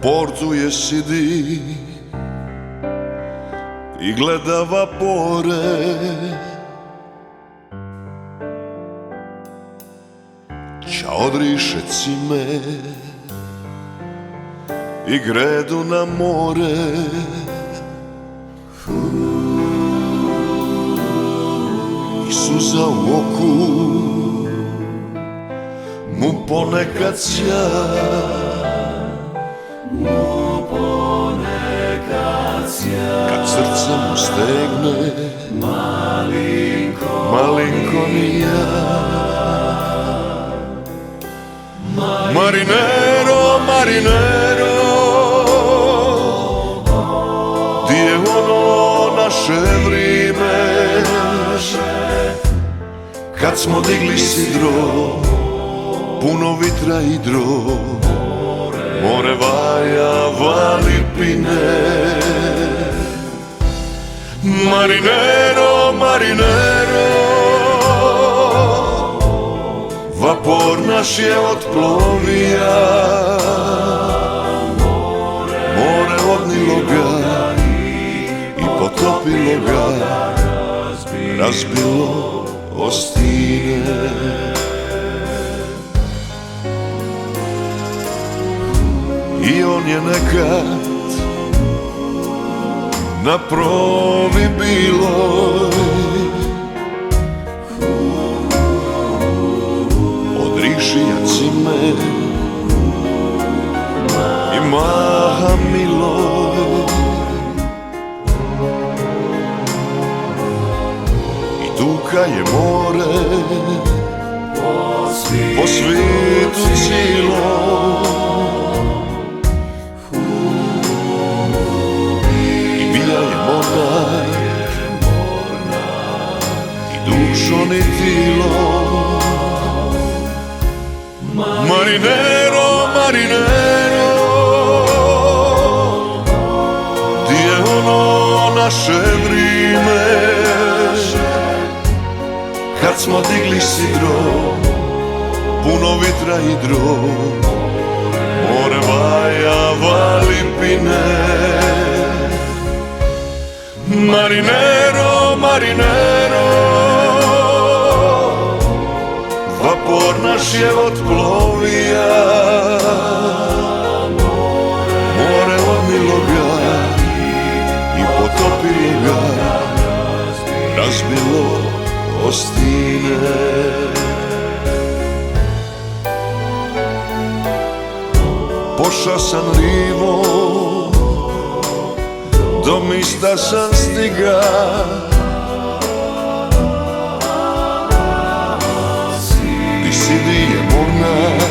portu je sidi i gleda vapore, ča odriše cime i gredu na more. I suza u oku mu ponekad sja, kad srce mu stegne malinko ni ja. Marinero, marinero, di je ono naše vrime, kad smo digli sidro, puno vitra i drov, more vaja, vali pine. Marinero, marinero, vapor naš je otplovija, more odnilo ga i potopilo ga, razbilo o stine. I on je nekad na provi biloj od rišija cime i maha miloj, i tuka je more po svijetu cijelom. Dušom i tilom. Marinero, marinero, di je ono naše vrime, kad smo digli sidro, puno vitra i drov, more vaja, vali pine. Marinero, marinero, vapor naš je otplovija, more odnilo ga i potopilo ga, razbilo o stine. Poša sam rivom, do mista sam stiga, di sidi je mornar,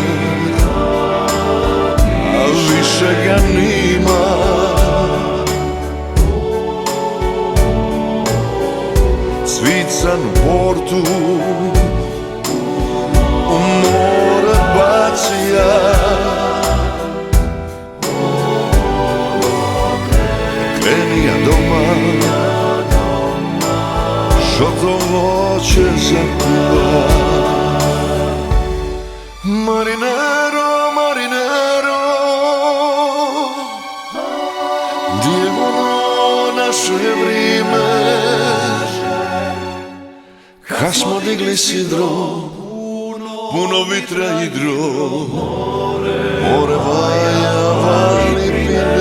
a više ga nima. Cvican u portu u more bacija, krenija doma, žotovo će zakuva. Marinero, marinero, di je ono naše vrime, kad smo digli sidro, puno vitra i drov, more vaja, vali pine.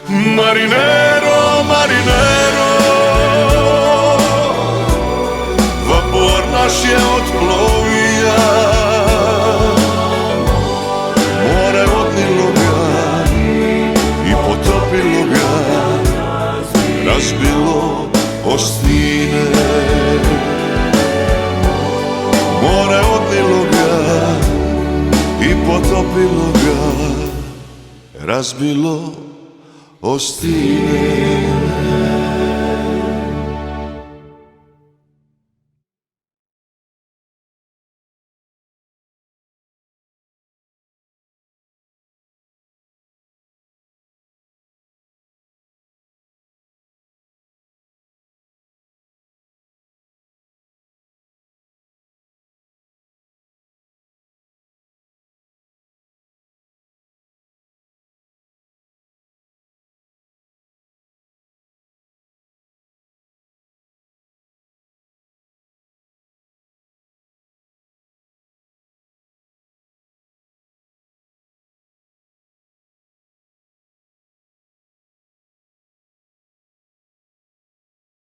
Marinero, marinero, vapor naš je otplovija, more odnilo ga i potopilo ga, razbilo o stine. More odnilo ga i potopilo ga, razbilo o stine.